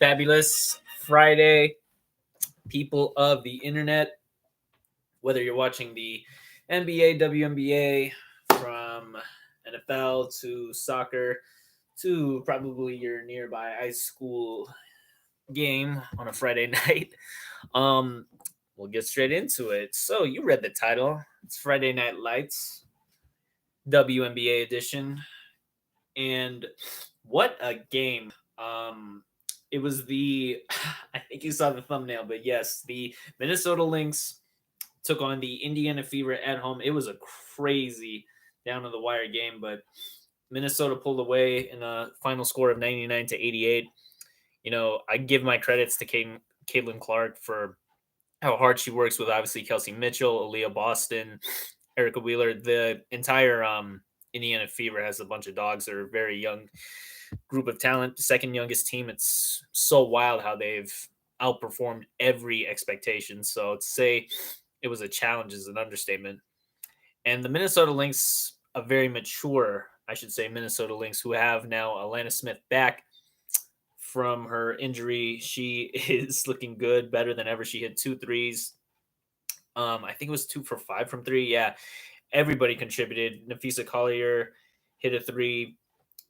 Fabulous Friday, people of the internet. Whether you're watching the NBA, WNBA, from NFL to soccer to probably your nearby high school game on a Friday night, um, we'll get straight into it. So you read the title. It's Friday Night Lights, WNBA edition, and what a game! It was the I think you saw the thumbnail, but yes, the Minnesota Lynx took on the Indiana Fever at home. It was a crazy down to the wire game, but Minnesota pulled away in a final score of 99-88. I give my credits to Caitlin Clark for how hard she works with obviously Kelsey Mitchell, Aaliyah Boston, Erica Wheeler. The entire Indiana Fever has a bunch of dogs that are very young group of talent, second youngest team. It's so wild how they've outperformed every expectation. So to say it was a challenge is an understatement. And the Minnesota Lynx, a very mature, I should say, Minnesota Lynx, who have now Alana Smith back from her injury. She is looking good, better than ever. She hit 2 threes. I think it was 2 for 5 from three. Yeah, everybody contributed. Nafisa Collier hit a three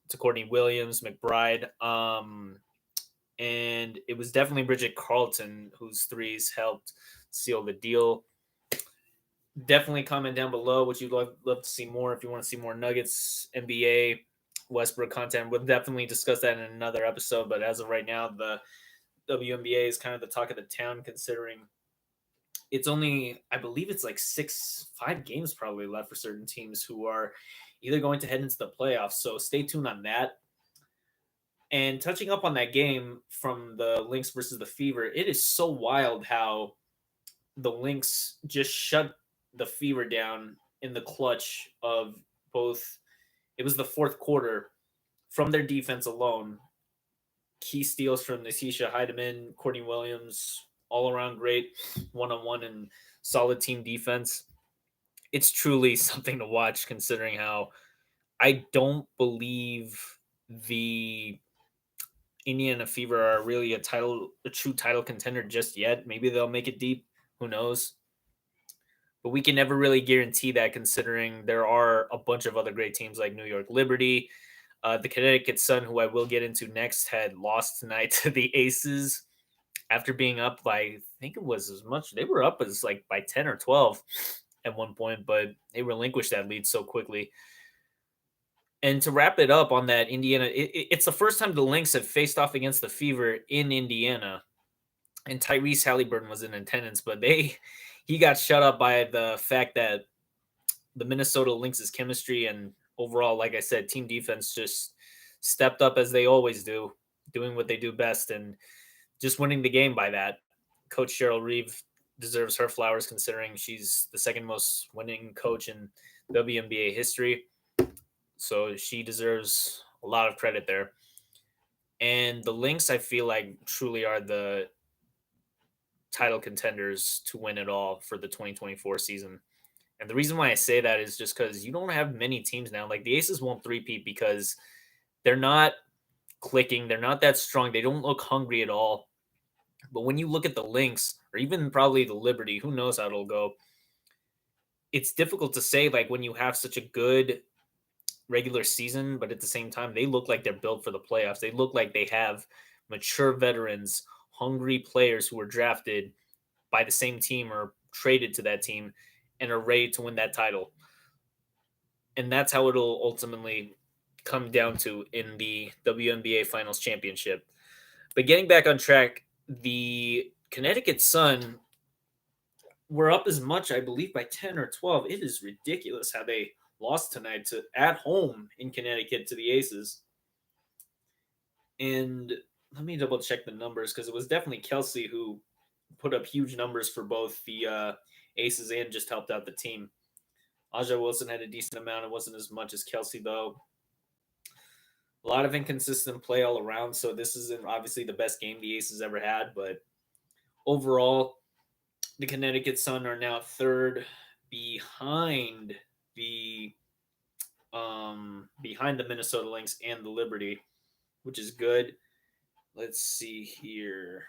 to Courtney Williams, McBride. And it was definitely Bridget Carlton whose threes helped seal the deal. Definitely comment down below what you'd love to see more. If you want to see more Nuggets, NBA, Westbrook content, we'll definitely discuss that in another episode. But as of right now, the WNBA is kind of the talk of the town, considering it's only, I believe it's like 5 games probably left for certain teams who are either going to head into the playoffs. So stay tuned on that. And touching up on that game from the Lynx versus the Fever, it is so wild how the Lynx just shut the Fever down in the clutch of both. It was the fourth quarter from their defense alone. Key steals from Nasisha Heidemann, Courtney Williams, all around great one-on-one and solid team defense. It's truly something to watch, considering how I don't believe the Indiana Fever are really a true title contender just yet. Maybe they'll make it deep. Who knows? But we can never really guarantee that, considering there are a bunch of other great teams like New York Liberty. The Connecticut Sun, who I will get into next, had lost tonight to the Aces after being up by, I think it was as much. They were up as like by 10 or 12 at one point, but they relinquished that lead so quickly. And to wrap it up on that, Indiana, it's the first time the Lynx have faced off against the Fever in Indiana. And Tyrese Halliburton was in attendance, but he got shut up by the fact that the Minnesota Lynx's chemistry and overall, like I said, team defense just stepped up as they always do, doing what they do best and just winning the game by that. Coach Cheryl Reeve deserves her flowers, considering she's the second most winning coach in WNBA history. So she deserves a lot of credit there. And the Lynx, I feel like, truly are the title contenders to win it all for the 2024 season. And the reason why I say that is just because you don't have many teams now. Like the Aces won't three-peat because they're not clicking. They're not that strong. They don't look hungry at all. But when you look at the Lynx, or even probably the Liberty, who knows how it'll go, it's difficult to say, like, when you have such a good regular season, but at the same time, they look like they're built for the playoffs. They look like they have mature veterans, hungry players who were drafted by the same team or traded to that team and are ready to win that title. And that's how it'll ultimately come down to in the WNBA Finals Championship. But getting back on track, the Connecticut Sun were up as much, I believe, by 10 or 12. It is ridiculous how they lost tonight at home in Connecticut to the Aces. And let me double check the numbers, because it was definitely Kelsey who put up huge numbers for both the Aces and just helped out the team. Aja Wilson had a decent amount. It wasn't as much as Kelsey, though. A lot of inconsistent play all around, so this isn't obviously the best game the Aces ever had, but overall, the Connecticut Sun are now third behind the Minnesota Lynx and the Liberty, which is good. Let's see here.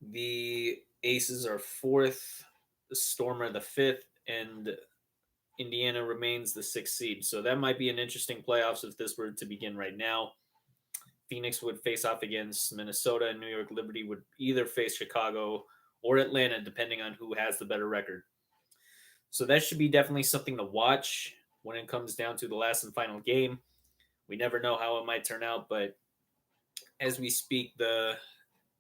The Aces are fourth, the Storm are the fifth, and Indiana remains the sixth seed. So that might be an interesting playoffs if this were to begin right now. Phoenix would face off against Minnesota, and New York Liberty would either face Chicago or Atlanta, depending on who has the better record. So that should be definitely something to watch when it comes down to the last and final game. We never know how it might turn out, but as we speak, the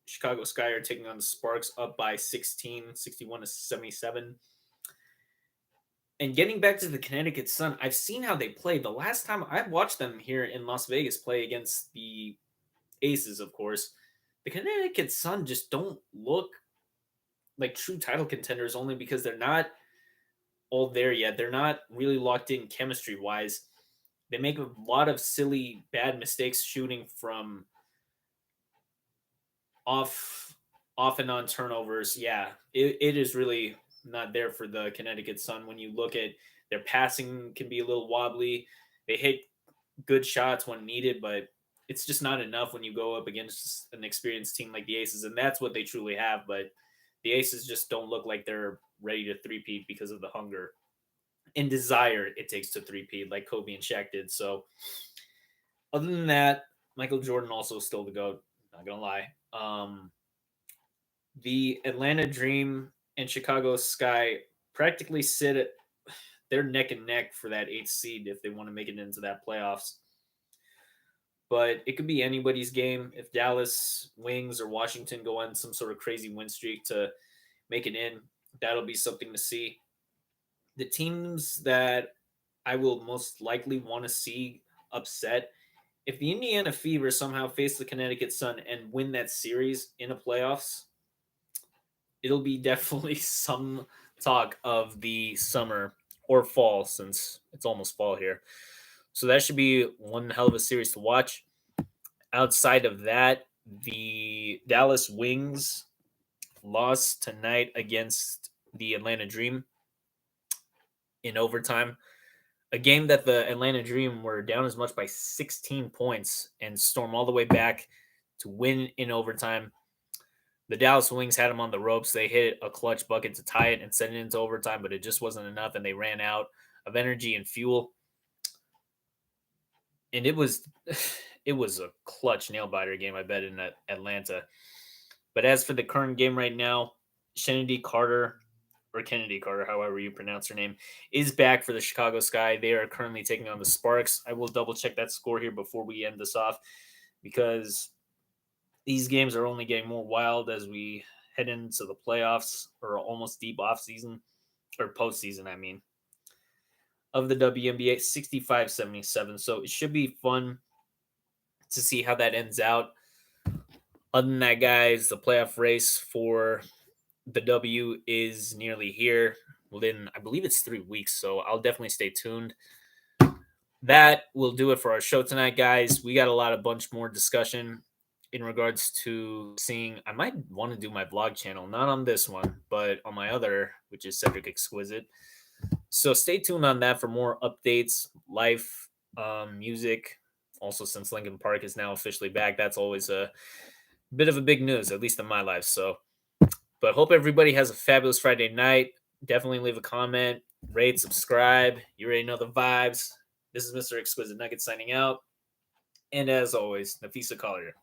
Chicago Sky are taking on the Sparks up by 16, 61 to 77. And getting back to the Connecticut Sun, I've seen how they play. The last time I watched them here in Las Vegas play against the Aces, of course, the Connecticut Sun just don't look like true title contenders only because they're not all there yet. They're not really locked in chemistry wise. They make a lot of silly, bad mistakes shooting from off off and on turnovers. Yeah, it is really not there for the Connecticut Sun. When you look at their passing can be a little wobbly. They hit good shots when needed, but it's just not enough when you go up against an experienced team like the Aces, and that's what they truly have. But the Aces just don't look like they're ready to three-peat because of the hunger and desire it takes to three-peat, like Kobe and Shaq did. So, other than that, Michael Jordan also still the GOAT. Not gonna lie. The Atlanta Dream and Chicago Sky practically sit at they're neck and neck for that eighth seed if they want to make it into that playoffs. But it could be anybody's game. If Dallas Wings or Washington go on some sort of crazy win streak to make it in, that'll be something to see. The teams that I will most likely want to see upset, if the Indiana Fever somehow face the Connecticut Sun and win that series in a playoffs, it'll be definitely some talk of the summer or fall since it's almost fall here. So that should be one hell of a series to watch. Outside of that, the Dallas Wings lost tonight against the Atlanta Dream in overtime. A game that the Atlanta Dream were down as much by 16 points and storm all the way back to win in overtime. The Dallas Wings had them on the ropes. They hit a clutch bucket to tie it and send it into overtime, but it just wasn't enough, and they ran out of energy and fuel. And it was it was a clutch nail biter game, I bet, in Atlanta. But as for the current game right now, Kennedy Carter, or Kennedy Carter, however you pronounce her name, is back for the Chicago Sky. They are currently taking on the Sparks. I will double check that score here before we end this off because these games are only getting more wild as we head into the playoffs or almost deep off season or postseason, I mean, of the WNBA 65-77. So it should be fun to see how that ends out. Other than that, guys, the playoff race for the W is nearly here. Within, I believe it's 3 weeks, so I'll definitely stay tuned. That will do it for our show tonight, guys. We got a bunch more discussion in regards to seeing. I might want to do my vlog channel, not on this one, but on my other, which is Cedric Exquisite. So stay tuned on that for more updates, life, music. Also, since Lincoln Park is now officially back, that's always a bit of a big news, at least in my life. So, but hope everybody has a fabulous Friday night. Definitely leave a comment, rate, subscribe. You already know the vibes. This is Mr. Exquisite Nugget signing out. And as always, Nafisa Collier.